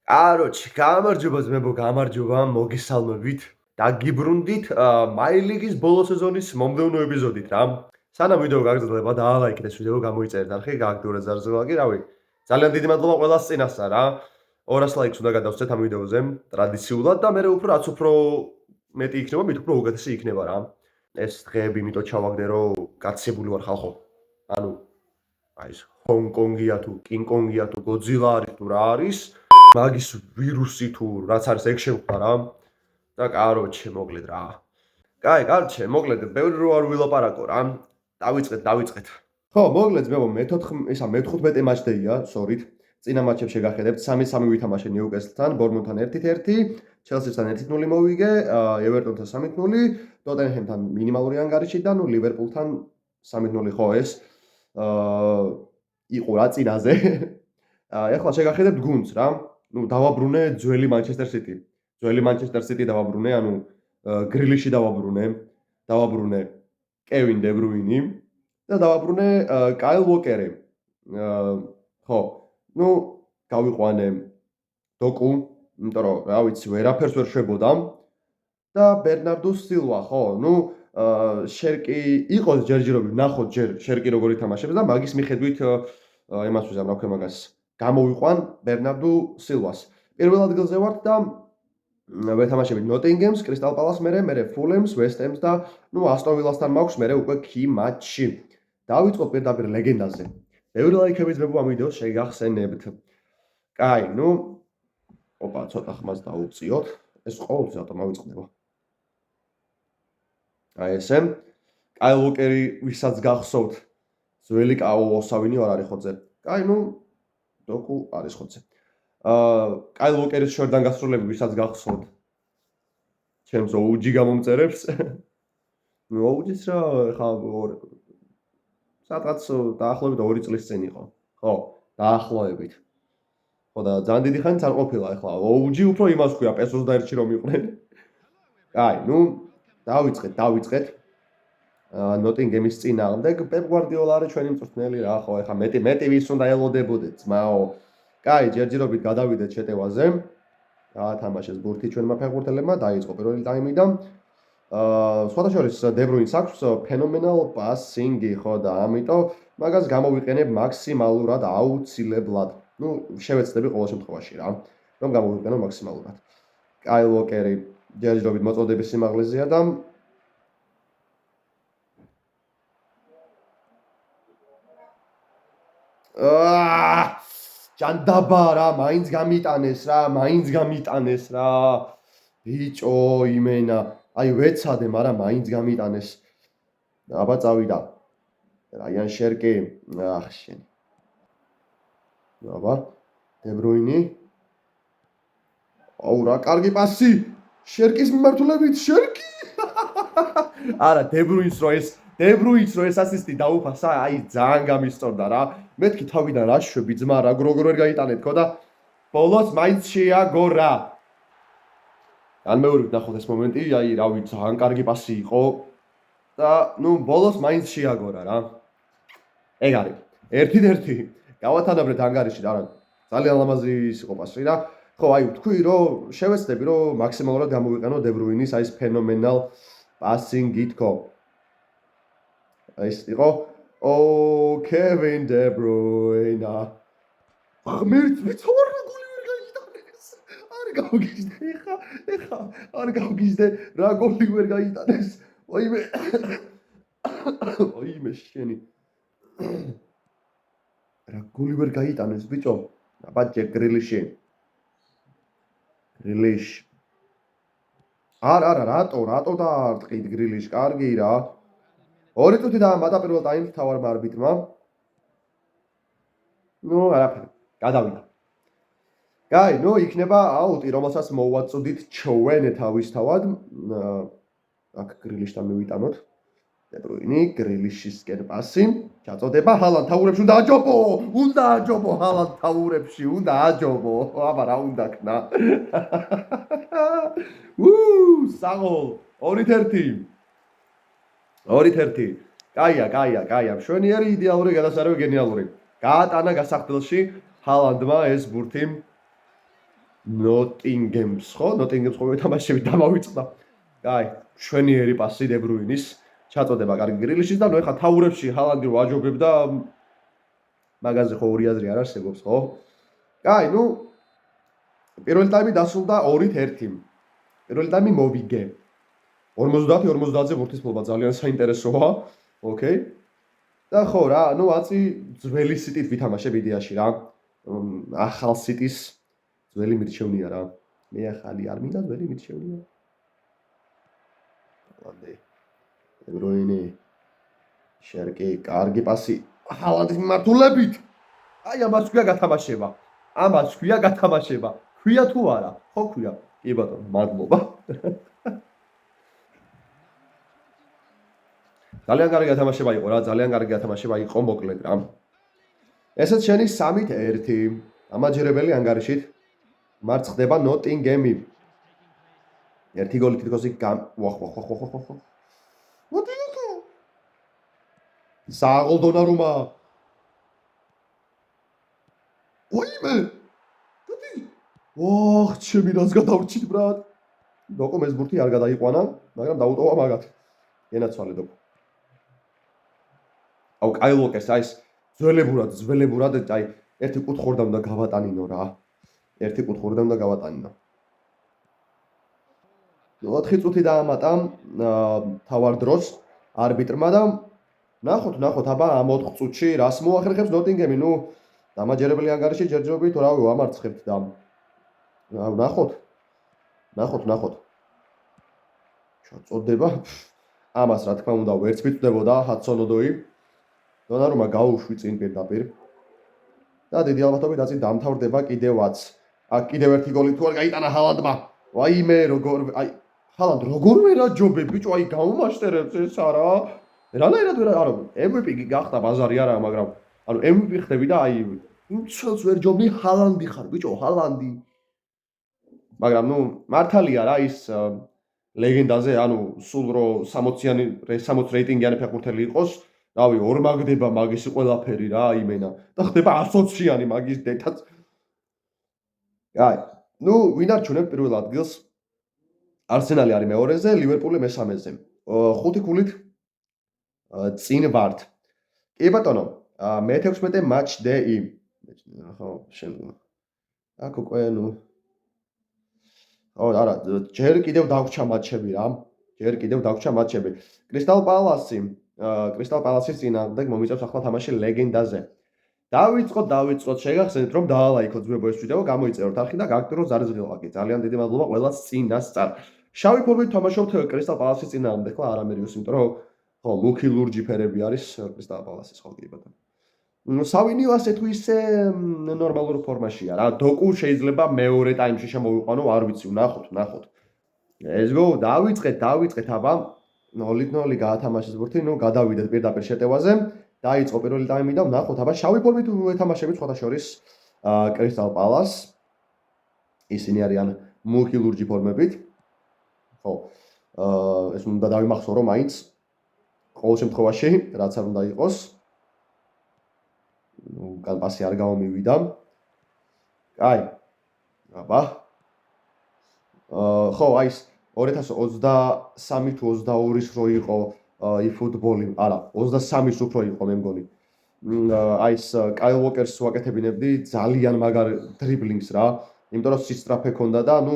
Короче, გამარჯობა ძმებო, გამარჯობა, მოგესალმებით. დაგიბრუნდით მაილიგის ბოლო სეზონის მომდევნო ეპიზოდით რა. სანამ ვიდეო გაგრძელდება, დაალაიქეთ ეს ვიდეო, გამოიწერეთ არხი, გააგდურეთ ზარზელაკი, რავი. ძალიან დიდი მადლობა ყველას წინასწარ რა. 200 ლაიქს უნდა გადავსცეთ ამ ვიდეოზე, ტრადიციულად და მე რაც უფრო მეტი იქნება, მით უფრო უკეთესი იქნება რა. ეს დღეები იმიტომ ჩავაგდე, რომ გაცებული ვარ ხალხო. ანუ აი ეს ჰონკონგია თუ კინგ-კონგია თუ გოძილა არის თუ რა არის? მაგის ვირუსი თუ რაც არის ეგ შევხვდა რა და კაროჩე მოკლედ რა. კაროჩე მოკლედ ბევრი რო არ ვილაპარაკო რა. დავიწყეთ. ხო, მოკლედ მე მე-15 მატჩდეია, სორით. წინა მატჩებს შეგახედებთ 3-3 ვითამაშე ნიუკასლთან, ბორმუნთან 1-1, ჩელსისთან 1-0 მოვიგე, ევერტონთან 3-0, ტოტენჰემთან მინიმალური ანგარიში და ნუ ლივერპულთან 3-0 ხო ეს იყო რა წინაზე. ეხლა შეგახედებთ გუნდს რა. ნუ დავაბრუნე ძველი მანჩესტერ სიტი. ძველი მანჩესტერ სიტი დავაბრუნე, ანუ გრილიში დავაბრუნე კევინ დე ბრუინი და დავაბრუნე კაილ უოკერი. ხო, ნუ გავიყვანე დოკუ, იმიტომ რომ რა ვიცი, ვერაფერს ვერ შვებოდა და ბერნარდუ სილვა, ხო, ნუ შერკი იყოს ჯერჯერობით, ნახოთ ჯერ შერკი როგორ ითამაშებს და მაგის მიხედვით იმას ვიზამ რა ქვია მაგას. გამოვიყვან ბერნარდუ სილვას. პირველ ადგილზე ვართ და ვეთამაშებით ნოტინგემს, კრისტალ პალას მერე ფულემს, ვესტემს და ნუ ასტონ ვილასთან მაქვს მერე უკვე კი მატჩი. დავიწყოთ პირდაპირ ლეგენდაზე. ბევრი ლაიქები ძმებო ამ ვიდეოს შეგახსენებთ. კაი, ნუ ოპა, ცოტა ხმას დაუწიოთ. ეს ყოველთვის ავტომატურად. აი ესე. კაილ უოკერი ვისაც გახსოვთ, ძველი კაუოსავინი არ არის ხოძე. კაი, ნუ დოკუ არის ხოძე. კაილ უოკერის შორდან გასროლები ვისაც გახსოვთ. ჩემს ოუჯი გამომწერებს. ნუ ოუჯის რა ხა სადღაც დაახლოებით 2 წლის წინ იყო. ხო, დაახლოებით. ხო და ძალიან დიდი ხანით არ ყოფილა ახლა. ოუჯი უფრო იმას ქვია, PS21-ში რომ იყვნენ. კაი, ნუ დავიწყეთ. ნოტინგემის წინააღმდეგ პეპ გვარდიოლა არის ჩვენი მწვრთნელი რა, ხო, ეხლა მეტი ვის უნდა ელოდებოდეთ, ძმაო. კაი, ჯერჯერობით გადავიდეთ შეტევაზე. გაათამაშეს ბურთი ჩვენმა ფეხბურთელებმა, დაიწყო პირველი ტაიმი და სხვათა შორის დე ბრუინს აქვს ფენომენალ პასინგი, ხო და ამიტომ მაგას გამოვიყენებ მაქსიმალურად აუცილებლად. ნუ შევეცდები ყოველ შემთხვევაში რა, რომ გამოვიყენო მაქსიმალურად. კაილ უოკერი ჯერჯერობით მოწოდების სიმაღლეზეა და ჯანდაბა რა, მაინც გამიტანეს რა. ბიჭო, იმენა. აი ვეცადე, მაგრამ მაინც გამიტანეს. აბა წავიდა. რაიან შერკი, შენი. აბა, დე ბრუინი. აუ რა კარგი პასი. შერკის მიმართულებით, შერკი. არა, დე ბრუინს რო ეს ასისტი დაუფასა, აი ძალიან გამისწორდა რა. მეთქი თავიდან რა შვები ძმა რა, როგორ ვერ გაიტანეთ ხო და ბოლოს მაინც შეაგორა. ან მეურვით ნახოთ ეს მომენტი, აი რავი, ძალიან კარგი პასი იყო და ნუ ბოლოს მაინც შეაგორა რა. ეგ არის. 1-1. გავათანაბრეთ ანგარიში და რა. ძალიან ლამაზი იყო პასი რა. ხო, აი ვთქვი რომ შევეცდები რომ მაქსიმალურად გამოვიყენო დე ბრუინის აი ეს ფენომენალ პასინგით ხო. ეს იყო კევინ დე ბრუინა. აღმერთი თორ გოლი ვერ გაიტანეს. არ გავგიჟდე ეხა არ გავგიჟდე რა გოლი ვერ გაიტანეს. ოიმე შენი. რა გოლი ვერ გაიტანეს ბიჭო. აბა გრილიში. არა, რატო დაარტყით გრილიში, კარგი რა. 2 წუთი დაამატა პირველ ტაიმში თავარმა არბიტრმა. ნუ არაფერი, გადავიდა. კაი, ნუ იქნება აუტი, რომელსაც მოვაწოდით ჩვენ თავისთავად. აქ გრილიშთან მივიტანოთ. დე ბრუინი, გრილიშისკენ პასი. ჩაწოდება ჰალანდ თაურებში უნდა აჯობო. ჰალანდ თაურებში უნდა აჯობო. აბა რა უნდა ქნა. საღოლ 2-1. 2-1. კაია, მშვენიერი, იდეალური, გადასარევი, გენიალური. გაატანა გასახდელში ჰალანდმა ეს ბურთი. ნოტინგემს, ხო? ნოტინგემს ყოველ თამაშები დამავიწყდა. აი, შვენიერი პასი დე ბრუინის. ჩაწოდება კარგი გრილიშის და ნუ ეხა თაურებში ჰალანდი ვაჯობებდა მაგაზე ხო ორი აზრი არ არსებობს, ხო? აი, ნუ პირველი ტაიმი დასრულდა 2-1. პირველი ტაიმი მოვიგე. 50-50-ზე ვურთისფლობა ძალიან საინტერესოა. ოკეი. და ხო რა, ნუ აწი ძველი სიტით ვითამაშებ იდეაში რა. ახალ სიტის ძველი მირჩევნია რა. მე ახალი არ მინდა ძველი მირჩევნია. ლანდე. ებროინი. შერკი, კარგი პასი. ჰალანდის მიმართულებით. აი ამას ქვია გათამაშება. ამას ქვია გათამაშება. ქვია თუ არა? ხო ქვია. კი ბატონო, მადლობა. ძალიან კარგი გათამაშება იყო რა, ძალიან კარგი გათამაშება იყო მოკლედ რა. ესეც შენი 3-1. ამაჯერებელი ანგარიშით მარცხ ხდება ნოტინგემი. ერთი გოლი თითქოს იქ ვახ. ნოტინგემი. საგოლ დონარუმა. ოიმე. ტუტი. ოხ, ჩემი რას გადავრჩით ბრატ. დოკო მეზბურთი არ გადაიყვანა, მაგრამ დაუტოვა მაგათ. ენაცვალე დოკო. აუ კაილ უოკერს აი ეს ძველებურად აი ერთი კუთხორდა უნდა გავატანინო რა. ერთი კუთხორდა უნდა გავატანინო. 4 წუთი დაამატა თავარ დროს არბიტრმა და ნახოთ აბა ამ 4 წუთში რას მოახერხებს ნოტინგემი, ნუ დამაჯერებელი ანგარიში ჯერჯერობით რავი ვამარცხებთ და ნახოთ. ჩაწოდება ამას რა თქმა უნდა ვერც მიწდებოდა ჰადსონოდოი. დონარუმა გაუშვი წინ პირდაპირ. და დიდი ალბათობით აწი დამთავრდება კიდევაც. აქ კიდევ ერთი გოლი თუ არ გაიტანა ჰალანდმა. ვაიმე როგორ აი ჰალანდ როგორ ვერაჯობებ ბიჭო აი გამომაშტერებს ეს არა. რანაირად არა MVP გახდა ბაზარი არა მაგრამ ანუ MVP ხდები და აი იმცელს ვერ ჯობნი ჰალანდი ხარ ბიჭო ჰალანდი. მაგრამ ნუ მართალია რა ის ლეგენდაზე ანუ სულ რო 60-იანი 60 რეიტინგიანი ფეხბურთელი იყოს რავი ორმაგდება მაგისი ყველაფერი რა იმენა და ხდება 120-იანი მაგის დეთაც. აი ნუ ვინ არჩუნებ პირველ ადგილს? არსენალი არის მეორეზე, ლივერპული მესამეზე. 5 ქულით წინ ვართ. კი ბატონო, მე-16 match day. ხო, შენ აქ უკვე ნუ არა, ჯერ კიდევ დაგვრჩა მატჩები რა. კრისტალ პალასის წინააღმდეგ მომიწევს ახლა თამაში ლეგენდაზე. დავიწყოთ, შეგახსენეთ რომ დაალაიქოთ ძმებო ეს ვიდეო, გამოიწეროთ არხი და გაგტიროთ ზარზრდილაკი. ძალიან დიდი მადლობა ყველას წინასწარ. შავი ფორმით თამაშობთ კრისტალ პალასის წინააღმდეგ, ხო, არ ამერიოს, იმიტომ რომ ხო, მუქი ლურჯი ფერები არის კრისტალ პალასის, ხო, კი ბატონო. სავინიო ასე თუ ისე ნორმალურ ფორმაშია რა. დოკუ შეიძლება მეორე ტაიმში შემოვიყვანო, არ ვიცი, ნახოთ. Let's go, დავიწყეთ აბა 0-0 გაათამაშეს ბურთი, ნუ გადავიდეთ პირდაპირ შეტევაზე. დაიწყო პირველი ტაიმი და ნახოთ აბა შავი ფორმით ეთამაშებით სხვათა შორის კრისტალ პალას. ისინი არიან მუქი ლურჯი ფორმებით. ხო. ეს უნდა დავიმახსოვრო რომ მაინც ყოველ შემთხვევაში რაც არ უნდა იყოს. ნუ განპასი არ გამომივიდა. აი. აბა. ხო, აი ეს 2023 თუ 22-ის რო იყო eFootball, არა, 23-ის უფრო იყო მე მგონი. აი ეს კაილ უოკერს ვაკეთებინებდი ძალიან მაგარ დრიბლინგს რა. იმიტომ რომ სისტრაფე ქონდა და ნუ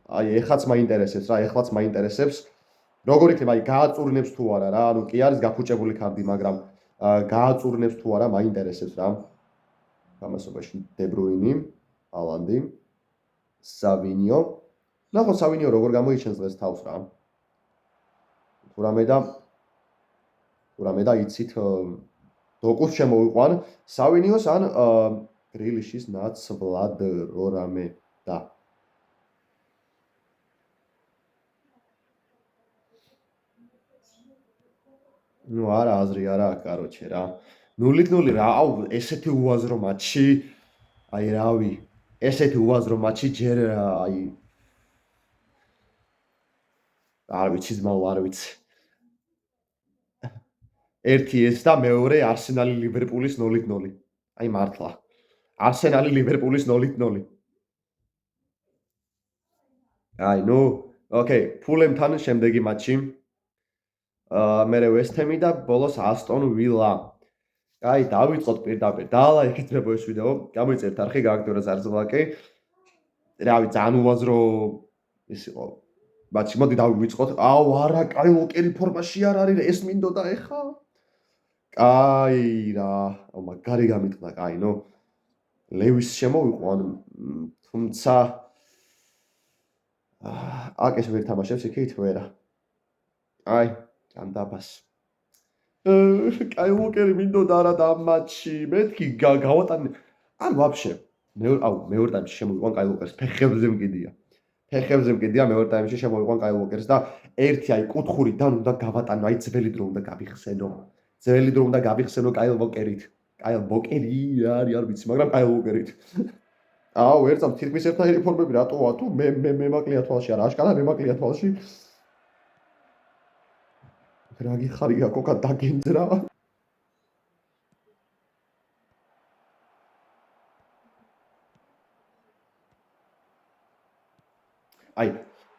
აი ეხლაც მაინტერესებს. როგორ იქნება აი გააწურნებს თუ არა რა. ანუ კი არის გაფუჭებული კარდი, მაგრამ გააწურნებს თუ არა მაინტერესებს რა. გამასობაში დე ბრუინი, ჰალანდი, სავინიო. ნახოთ სავინიო როგორ გამოიჩენს დღეს თავს რა. თუ რამე და იცით დოკუს შემოვიყვან სავინიოს ან გრილიშის ნაცვლად რო რამე და ნუ არა აზრი არა კაროჩე რა 0-0 რა აუ ესეთი უაზრო მატჩი აი რავი ესეთი უაზრო მატჩი ჯერ აი არ ვიცი ძმაო არ ვიცი ერთი ეს და მეორე არსენალი ლივერპულის 0-0 აი მართლა არსენალი ლივერპულის 0-0 აი, ნუ, ოკეი, ფულემთან შემდეგი მატჩი. მერე ვესტ-ჰემი და ბოლოს ასტონ ვილა. აი, დავიწყოთ პირდაპირ. დაალაიქეთ მებო ეს ვიდეო. გამოიწერთ არხი, გააქტიუროთ ზარზლაკი. რავი, ძალიან უაზრო ის იყო. მატჩი, მოდი დავიწყოთ. აუ, არა, კაი ლოკერი ფორმაში არ არის, ეს მინდოდა ეხა. კაი რა. აუ, მაგარი გამიტყდა, კაი, ნუ. ლევის შემოვიყო, ანუ თუმცა აკეს ვერ თამაშებს იქით ვერა. აი, ჭანდაბას. კაი ლოკერი მინდოდა რა და ამ მატჩი. მეთქი გავატანე. ან ვაფშე. მეორე ტაიმში შემოვიყვან კაი ლოკერს, ფეხებზე მკიდია. ფეხებზე მკიდია მეორე ტაიმში შემოვიყვან კაი ლოკერს და ერთი აი კუთხურიდან უნდა გავატანო, აი ძველი დრო უნდა გავიხსენო. ძველი დრო უნდა გავიხსენო კაი ლოკერით. კაი ლოკერი არ ვიცი, მაგრამ კაი ლოკერით. აუ, ვერ წამ თითქმის ერთნაირი ფორმები რატოა თუ მე მაკლია თვალში არა, აშკარად მე მაკლია თვალში. რა გიხარია კოკა დაგენძრა. აი,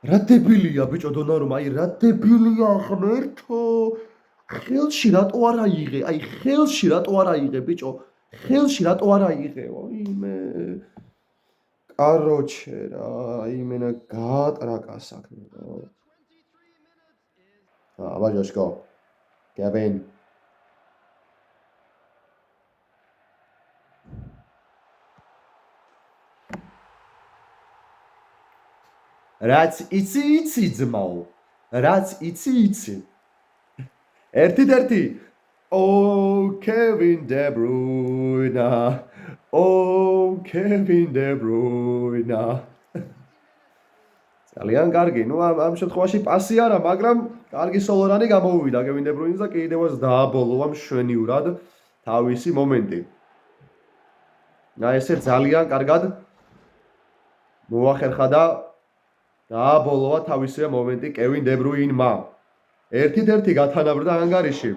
რა დებილია ბიჭო დონარუმა, აი რა დებილია ღმერთო. ხელში რატო არ აიღე? აი ხელში რატო არ აიღე ბიჭო? ხელში რატო არ აიღე? ვაიმე. კაროჩე რა, იმენა გაატრაკა საქმე რა. აბაჯოშკო. Kevin. რაც იცი ძმაო. რაც იცი. ერთი. Oh, Kevin De Bruyne. Oh, Kevin De Bruyne. ძალიან კარგი. ნუ ამ შემთხვევაში პასი არა, მაგრამ კარგი სოლორანი გამოვიდა Kevin De Bruyne-ს და კიდევაც დააბოლოა მშვენივრად თავისი მომენტი. ესე ძალიან კარგად მოახერხა და დააბოლოა თავისი მომენტი Kevin De Bruyne-მა. ერთი გათანაბრდა ანგარიში.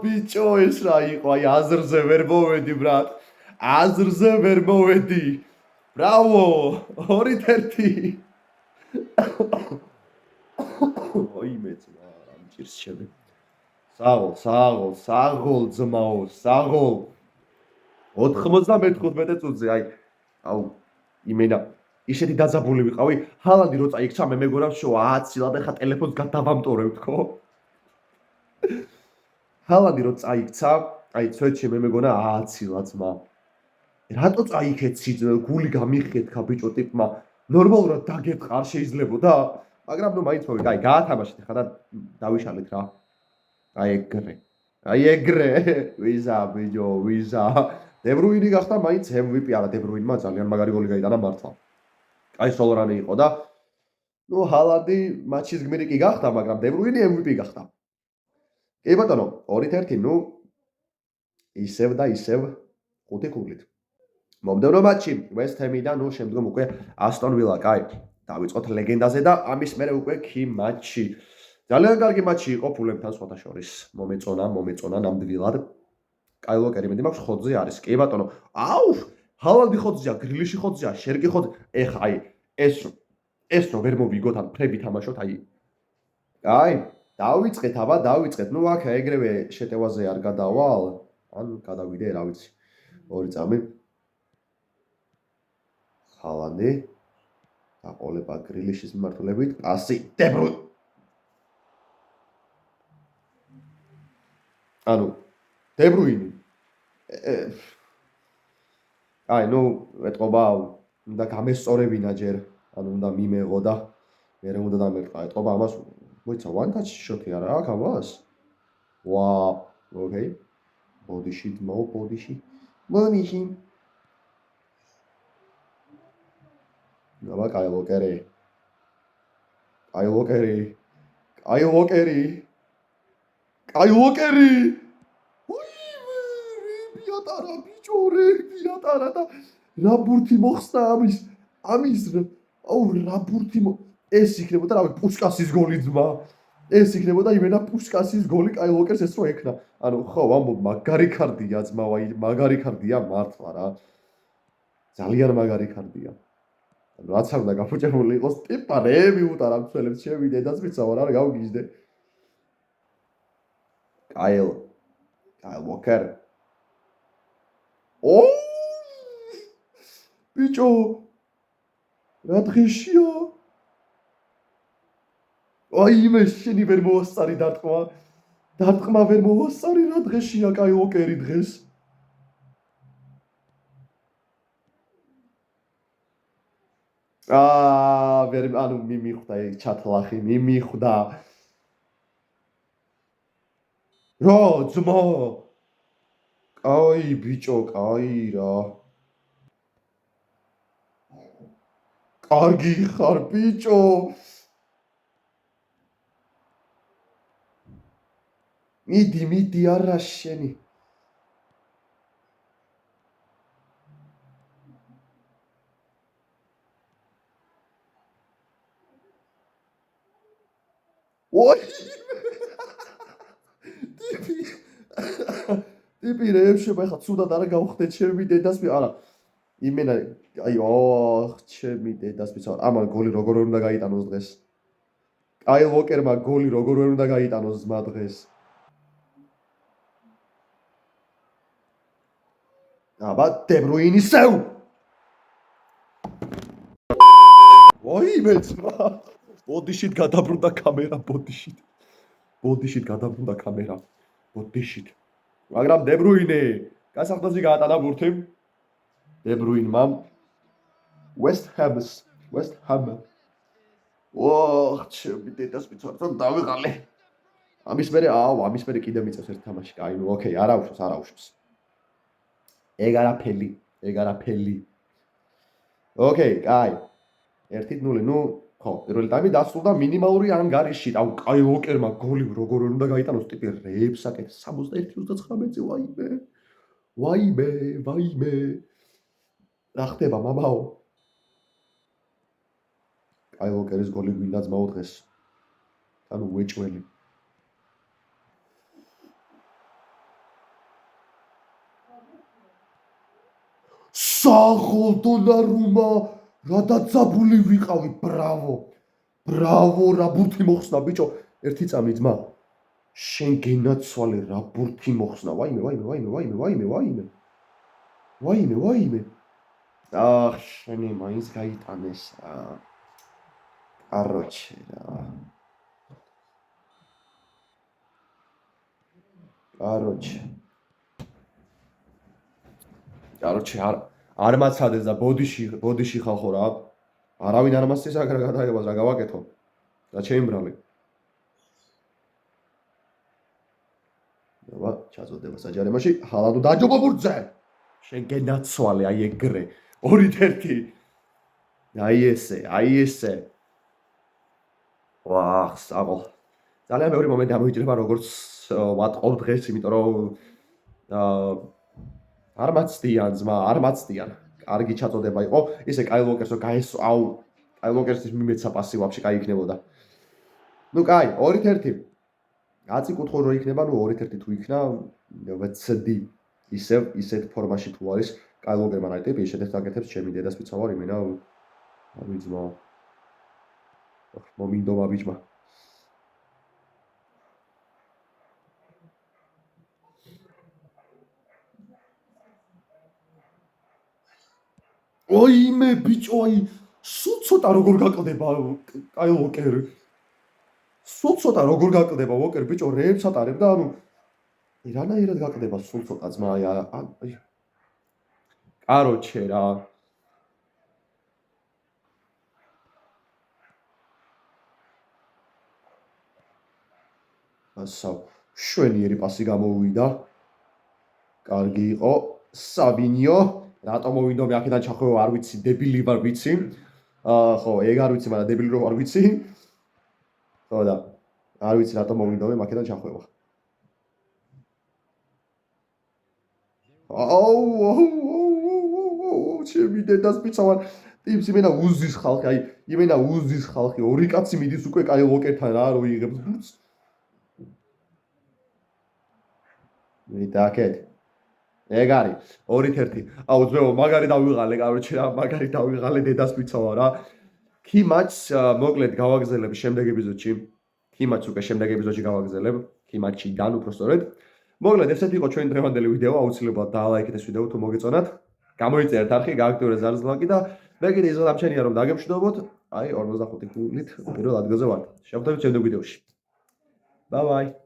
ბიჭო ეს რა იყო? აი აზრზე ვერ მოვედი, ბრატ. აზრზე ვერ მოვედი. ბრავო! 2-1. ოიმე ძმა, რა მჭირს შები. საღოლ ძმაო, საღოლ. 95 წუთზე, აუ, იმენა ისეთი დაძაბული ვიყავი, ჰალანდი რო წაიქცა მე მეგონავს შოა 10 ცილა და ხა ტელეფონს გადავამტორებ თქო. ჰალანდი რო წაიქცა, აი ცვეთში მე მეგონა 10 ცილა ძმა. რატო წაიქეცი გული გამიხეთქა ბიჭო ტიპმა. ნორმალურად დაგეპყა არ შეიძლებოდა, მაგრამ ნუ მაინც მოვიდა, აი გაათამაშეთ ხა და დავიშალეთ რა. აი ეგრე. ვიზა ბიჭო, ვიზა. De Bruyne გახდა მაინც MVP არა De Bruyne-მა ძალიან მაგარი გოლი გაიტანა მართლა. აი სოლორანი იყო და ნუ ჰალანდი მატჩის გმირი კი გახდა, მაგრამ De Bruyne MVP გახდა. კი ბატონო, 2-1, ნუ ისევ და ისევ 5 ქულით. მომდევნო მატჩი West Ham-ი და ნუ შემდგომ უკვე Aston Villa, კაი. დავიწყოთ ლეგენდაზე და ამის მერე უკვე კი მატჩი. ძალიან კარგი მატჩი იყო ფულემთან სხვათა შორის. მომეწონა ნამდვილად. კაი ლოკერი მეტი მაქვს ხოძზე არის. კი ბატონო. აუ! ჰალანდი ხოძზეა, გრილიში ხოძზეა, შერკი ხოძ. ეხა აი ეს რო ვერ მოვიგოთ ან ფრები თამაშოთ, აი. დავიწყეთ. ნუ აქ ეგრევე შეტევაზე არ გადავალ. ან გადავიდე, რა ვიცი. 2 წამი. ჰალანდი. დაყოლება გრილიშის მიმართულებით. პასი De Bruyne. ანუ De Bruyne. ნუ ეტყობა უნდა გამესწორებინა ჯერ, ანუ უნდა მიმეღო და მერე უნდა დამერყა. ეტყობა ამას მოიცა one touch shot-ი არა აქვს ამას? ოკეი. ბოდიში. აბა კაი ვოკერი. კაი ვოკერი. კაი ვოკერი. კაი ვოკერი. ოიმე რებიატარა ბიჭო რებიატარა და რა ბურთი მოხსნა ამის აუ რა ბურთი ეს იქნებოდა რავი პუშკასის გოლი ძმა ეს იქნებოდა იმენა პუშკასის გოლი კაი ვოკერს ეს რო ეკნა ანუ ხო ვამბობ მაგარი ქარდია ძმა ვაი მაგარი ქარდია მართლა რა ძალიან მაგარი ქარდია ანუ რაც არ უნდა გაფუჭებული იყოს ტიპა რეები უტარა მცველებს ჩემი დედას ვიცავ რა გავგიჟდე კაი ვოკერ ო ბიჭო რა დღეშია აიმე შენი ვერ მოასწარი დარტყმა ვერ მოასწარი რა დღეშია კაი ვოკერი დღეს ვერ ანუ მიმიხვდა ეგ ჩათლახი მიმიხვდა რა ძმა კაი ბიჭო კაი რა კარგი ხარ ბიჭო მიდი არა შენი ოი ტიპი რეებში ხა ცუდად არა გავხდე ჩემი დედას არა იმენა აი ჩემი დედას ვიცავ ამან გოლი როგორ უნდა გაიტანოს დღეს კაი ვოკერმა გოლი როგორ უნდა გაიტანოს ძმა დღეს აბა დებრუინისევ ოიმე ძმა ბოდიშით გადაბრუნდა კამერა ბოდიშით გადაბრუნდა კამერა ბოდიშით მაგრამ დებრუინე გასახდაზე გაატანა ბურთი დებრუინმა West Ham ოხ ჩემი დედას ვიცარ თან დავიღალე ამის მერე კიდე მიწევს ერთ თამაში კაი ნუ ოკეი არა უშვს ეგ არაფელი ოკეი კაი 1-0 ნუ ხო პირველი ტაიმი დასრულდა მინიმალური ანგარიში აუ კაი ვოკერმა გოლი როგორ უნდა გაიტანოს ტიპი რეებს აკეთებს 61-39 ვაიმე რა ხდება მამაო კაი ვოკერის გოლი გვინდა ძმაო დღეს ანუ უეჭველი საღოლდონარუმა რა დაძაბული ვიყავი ბრავო რა ბურთი მოხსნა ბიჭო ერთი წამი ძმა შენ გენაცვალე რა ბურთი მოხსნა ვაიმე აх შენი მაინც გაიტანეს კაროჩე არ მაცადეს და ბოდიში ხალხო რა არავინ არ მასწის აქ რა გადაიღებას რა გავაკეთო და შეიმბრალე აბა ჩაწოდება საჯარიმოში ჰალანდუ დაჯობა ბურთზე შენ გენაცვალე აი ეგრე 2-1 აი ესე ვახ საღო ძალიან ბევრი მომენტი ამოიჭრება როგორც ვატყობ დღეს იმიტომ რომ არ მაცდიან ძმა არ მაცდიან კარგი ჩაწოდება იყო ისე კაი ვოკერსო გაესო აუ კაი ვოკერსის მიმეცა პასი ვაფშე კაი იქნებოდა ნუ კაი 2-1 აწიკუთხო რო იქნება ნუ 2-1 თუ იქნა ვეცდი ისეთ ფორმაში თუ არის კაი ვოკერმა რა ტიპი შედეგს აკეთებს ჩემი დედას ვიცავარ იმენა არ ვიცმა მომინდომა ბიჭმა ოიმე ბიჭო აი სულ ცოტა როგორ გაკლდება კაი ვოკერი სულ ცოტა როგორ გაკლდება ვოკერი ბიჭო რეებს ატარებ და ანუ რანაირად გაკლდება სულ ცოტა ძმა აი კაროჩე რა ასა შვენიერი პასი გამოვიდა კარგი იყო საბინიო რატომ მოვინდო მე აქედან ჩახვევა არ ვიცი დებილი ვარ ვიცი ხო, ეგ არ ვიცი, მაგრამ დებილი რომ არ ვიცი. ხო და არ ვიცი რატომ მოვიდოვე მაქედან ჩახვევა. ჩემი დედას მიცავარ ტიპს იმენა უზის ხალხი, აი იმენა უზის ხალხი, ორი კაცი მიდის უკვე კაი ლოკერთან რა რო იღებს ბურთს. მიდაკეთ. ეგ არის 2-1. აუ ძმაო, მაგარი დავიღალე, კაროჩე რა, მაგარი დავიღალე დედას მიცავარ რა. კი მატჩს მოკლედ გავაგზავნებ შემდეგ ეპიზოდში. კი მატჩს უკვე შემდეგ ეპიზოდში გავაგზავნებ. კი მატჩიდან უბრალოდ. მოკლედ ესეთი იყო ჩვენი დღევანდელი ვიდეო, აუცილებლად დაალაიქეთ ეს ვიდეო თუ მოგეწონათ. გამოიწერეთ არხი, გააქტიურეთ ზარზლაკი და მე კიდე იზღარ ამჩენია რომ დაგემშვიდობოთ. აი 45 გულით პირველ ადგილზე ვართ. შევხვდებით შემდეგ ვიდეოში. Bye bye.